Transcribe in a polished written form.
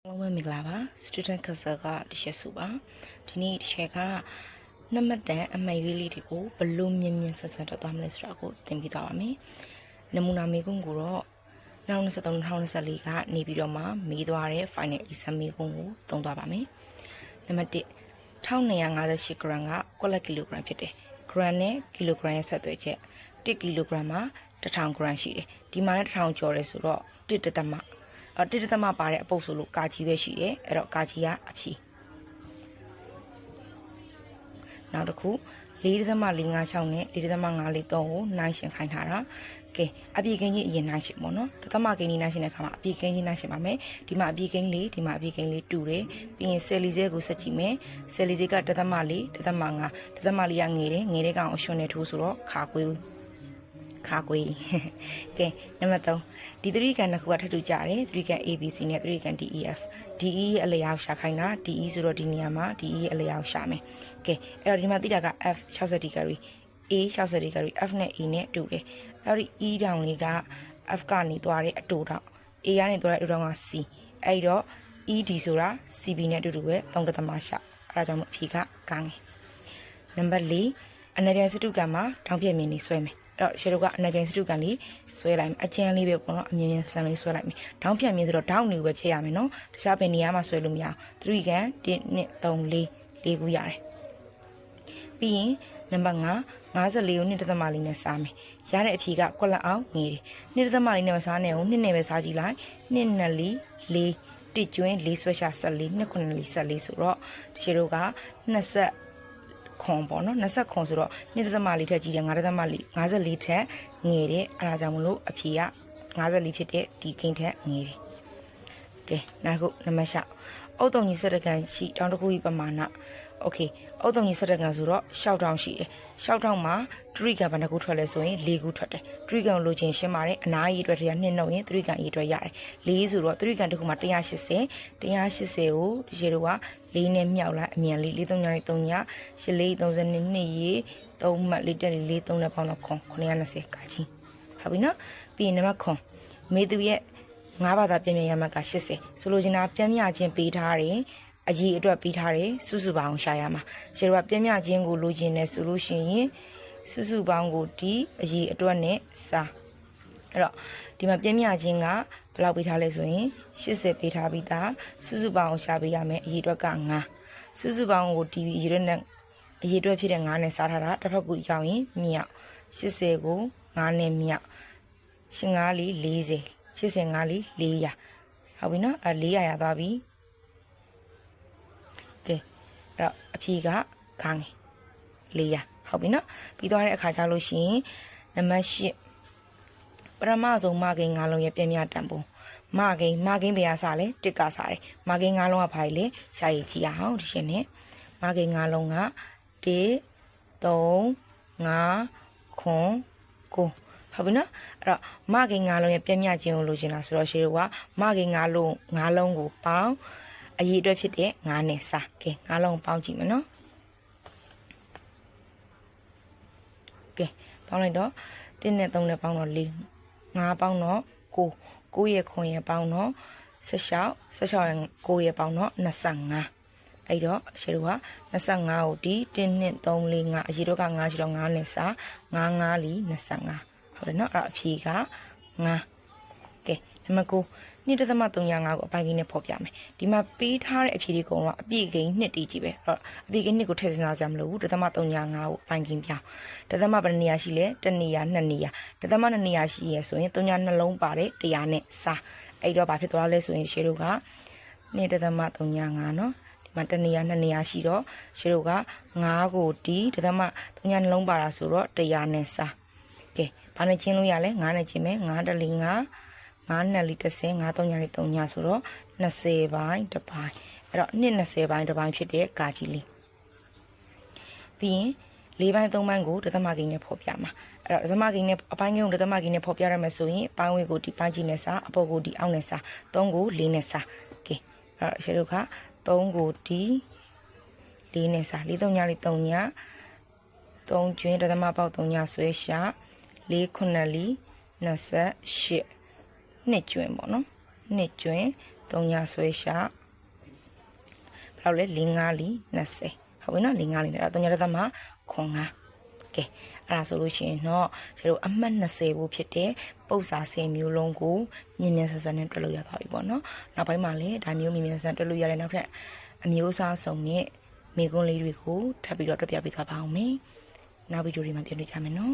လုံးဝမင်္ဂလာပါ student council ကတချက်စုပါဒီနေ့တစ်ချက်ကနံပါတ်တန်အမှတ်ရွေးလေးတွေကိုဘလို့မြင်မြင်ဆက်ဆက်တော့သွားမလဲဆိုတာကိုသင်ပြသွားပါမယ်နမူနာမေးခွန်းကိုတော့2023-2024ကနေပြီးတော့မှမေးသွားတဲ့ final exam မေးခွန်းကိုသုံးသွားပါမယ်နံပါတ်1 1258 gram ကကွက်လက်ကီလိုဂရမ်ဖြစ်တယ်ဂရမ်နဲ့ကီလိုဂရမ်ရဲ့ဆက်သွယ်ချက်1ကီလိုဂရမ်မှာ1000 gram ရှိတယ်ဒီမှာလည်း1000ကျော်တယ်ဆိုတော့1တသမတိတသမပါတဲ့အပုပ်ဆိုလို့ကာကြီးပဲရှိတယ်အဲ့တော့ကာကြီးကအဖြေနောက်တစ်ခု4.456နဲ့4.543ကိုနိုင်ရှင်ခိုင်းထားတာကဲအပြေကင်းကြီးအရင်နိုင်ရှင်ပေါ့နော်တသမကင်းကြီးနိုင်ရှင်တဲ့ခါမှာအပြေကင်းကြီးနိုင်ရှင်ပါမယ်ဒီမှာအပြေကင်းလေးဒီမှာအပြေကင်းလေးတူတယ်ပြီးရင်ဆယ်လီစဲကိုဆက်ကြည့်မယ်ဆယ်လီစဲက1.4 1.5 1.4ကငယ်တယ်ငယ်တဲ့ကောင်အရွှွန်နဲ့ထိုးဆိုတော့ခါကွေးကဲနံပါတ်3ဒီ3ကန်တစ်ခုကထပ်တူကြတယ်3ကန် ABC နဲ့3ကန် DEF DE အလျောက်ရှာခိုင်းတာ DE ဆိုတော့ဒီနေရာမှာ DE အလျောက်ရှာမယ်ကဲအဲ့တော့ဒီမှာသိတာက F 60 degree A 60 degree F နဲ့ A နဲ့တူတယ်အဲ့ဒီ E တောင်လေးက F ကနေသွားတဲ့အတူတောင် A ကနေသွားတဲ့အတူတောင်က C အဲ့တော့ ED ဆိုတာ CB နဲ့အတူတူပဲ3.8ရှာအဲ့ဒါကြောင့်အဖြေကကငယ်နံပါတ်4အနက်ပြန်စတုကံမှာထောင်ပြည့်မြင်နေဆွဲမယ်အဲ့တော့ရှယ်တို့ကအနက်ပြန်စတုကံလေးဆွဲလိုက်မယ်အကျန်းလေးပဲပေါ့နော်အမြင်ဆန်လေးဆွဲလိုက်မယ်ဒေါင်းဖြတ်မြင်ဆိုတော့ဒေါင်းနေပဲဖြည့်ရမယ်နော်တခြားဘယ်နေရာမှာဆွဲလို့မရအောင်3ကန်1 2 3 4ခုရတယ်ပြီးရင်နံပါတ်5 54ကို2.4နဲ့စားမယ်ရတဲ့အဖြေကကွက်လက်အောင်ငယ်တယ်2.4နဲ့မစားနဲ့ဦး2နဲ့ပဲစားကြည့်လိုက်2နဲ့4တစ်ကျွင်း4ဆွဲရှာ14 2 9 4 14ဆိုတော့ရှယ်တို့က20ခွန်ပေါ့နော်20ခွန်ဆိုတော့2.4ထက်ကြီးတယ်9.4 54ထက်ငယ်တယ်အဲဒါကြောင့်မလို့အဖြေက54ဖြစ်တဲ့ဒီကိန်းထက်ငယ်တယ်ကဲနောက်ခုနံပါတ်6အုတ်တုံကြီး7ကန်ရှိတောင်းတစ်ခုကြီးပမာဏโอเคအုတ်တုံကြီး7ကန်ဆိုတော့6000ရှိတယ်6000မှာ3ကန်ဘယ်နှခုထွက်လဲဆိုရင်4ခုထွက်တယ်3ကန်လိုချင်ရှင်းပါတယ်အနားကြီးအတွက်တွေက2နှုတ်ရင်3ကန်ကြီးအတွက်ရတယ်4ဆိုတော့3ကန်တစ်ခုမှာ180ကိုဒီရေတို့က4နဲ့မြောက်လိုက်အမြန်လေး4 3 3 3 8 4 32ရေ3မှတ်4တက်4 3နဲ့ပေါင်းတော့ခွန်920ကာကြီးဟုတ်ပြီနော်ပြီးရင်နံပါတ်ခွန်မေသူရဲ့9ဘာသာပြင်ရမှတ်က80ဆိုလိုချင်တာပြန်မြခြင်းပေးထားတယ်အရေးအတွက်ပေးထားတယ်စုစုပေါင်းရှာရမှာရှယ်တို့ကပြန်မြခြင်းကိုလိုချင်တယ်ဆိုလို့ရှိရင်စုစုပေါင်းကိုဒီအရေးအတွက်နဲ့စာအဲ့တော့ဒီမှာပြန်မြခြင်းကဘယ်လောက်ပေးထားလဲဆိုရင်80ပေးထားပြီးသားစုစုပေါင်းရှာပေးရမယ်အရေးအတွက်က9စုစုပေါင်းကိုဒီအရေးအတွက်ဖြစ်တဲ့9နဲ့စားထားတာတစ်ဖက်ကူရောက်ရင်မြောက်80ကို9နဲ့မြောက်85လေး40 85လေး400ဟုတ်ပြီနော်400ရသွားပြီကဲအဲ့တော့အဖြေကခေါင်းငယ်400ဟုတ်ပြီနော်ပြီးသွားတဲ့အခါကျလို့ရှိရင်နံပါတ်8ပရမဆုံးမကိန်း9လုံးရဲ့ပြင်းပြတန်ပုံမကိန်းဘယ်ကစားလဲတစ်ကစားတယ်မကိန်း9လုံးကဘာလဲရှာရည်ကြည့်အောင်ဒီရှင်နဲ့မကိန်း9လုံးက1 3 5ခွန်9ဟုတ်ပြီနော်အဲ့တော့မကိန်း9လုံးရဲ့ပြင်းပြခြင်းကိုလိုချင်တာဆိုတော့ရှေ့ကမကိန်း9လုံးကိုပေါင်းအရေးအတွက်ဖြစ်တဲ့9နဲ့စားကဲ9လုံးပေါင်းကြည့်မယ်နော်ကဲပေါင်းလိုက်တော့1နဲ့3နဲ့ပေါင်းတော့4 5ပေါင်းတော့9ရဲ့ခွန်ရဲ့ပေါင်းတော့16ရဲ့9ရဲ့ပေါင်းတော့25အဲ့တော့ရှယ်တို့က25ကိုဒီ1 2 3 4 5အရေးတော့က9ရှိတော့9နဲ့စား9 5လီ25ဟုတ်တယ်နော်အဲ့အဖြေက9ကဲနံပါတ်9 2.35ကိုအပိုင်ကိန်းနဲ့ဖော်ပြမယ်ဒီမှာပေးထားတဲ့အဖြေတွေကုန်တော့အပြည့်ကိန်း2တီးကြည့်ပဲအဲ့တော့အပြည့်ကိန်း2ကိုထည့်စဉ်းစားကြမလို့ဘူး.35ကိုအပိုင်ကိန်းပြောင်း.ဘယ်နေရာရှိလဲ1နေရာ2နေရာ.2နေရာရှိရဆိုရင်3နှလုံးပါတယ်100နဲ့စားအဲ့တော့ဘာဖြစ်သွားလဲဆိုရင်ရှယ်တို့က2.35နော်ဒီမှာ1နေရာ2နေရာရှိတော့ရှယ်တို့က9ကိုဒီ.3နှလုံးပါတာဆိုတော့100နဲ့စားကဲဘာနဲ့ချင်းလို့ရလဲ9နဲ့ချင်းမယ်9တလီ9 9နဲ့လီ30 9 3ည3ညဆိုတော့20ပိုင်းတစ်ပိုင်းအဲ့တော့20ပိုင်းတစ်ပိုင်းဖြစ်တဲ့ကာကြီးလေးပြီးရင်4ပိုင်း3ပိုင်းကိုဒသမကိန်းနဲ့ဖော်ပြမှာအဲ့တော့ဒသမကိန်းနဲ့အပိုင်းကိန်းကိုဒသမကိန်းနဲ့ဖော်ပြရမယ်ဆိုရင်ပိုင်းဝေးကိုဒီပိုင်းကြီးနဲ့စားအပေါ်ကိုဒီအောက်နဲ့စား3ကို4နဲ့စားကဲအဲ့တော့ရှယ်တို့က3ကိုဒီ4နဲ့စား4 3ည3ည3ကျွင်းဒသမပေါက်3ညဆွဲရှာ4 9လီ28နှစ်ကျွင်းပေါ့နော်နှစ်ကျွင်း 3ညဆွဲရှာဘယ်လောက်လဲ4 5လီ20ဟုတ်ပြီနော်4 5လီနဲ့အဲ့3ညတစ်သက်မှာခွန်5ကဲအဲ့ဒါဆိုလို့ရှိရင်တော့ကျွန်တော်အမှတ်20ဖို့ဖြစ်တဲ့ပု္ပ္ပစာ10မျိုးလုံးကိုမြင်မြန်ဆန်ဆန်နဲ့တွက်လို့ရသွားပြီပေါ့နော်နောက်ပိုင်းမှာလည်းဒါမျိုးမြင်မြန်ဆန်တွက်လို့ရတဲ့နောက်ထပ်အမျိုးအစားစုံနဲ့မိကွန်းလေးတွေကိုထပ်ပြီးတော့တွက်ပြပေးသွားပါအောင်မယ်နောက်ဗီဒီယိုတွေမှာပြန်တွေ့ကြမယ်နော်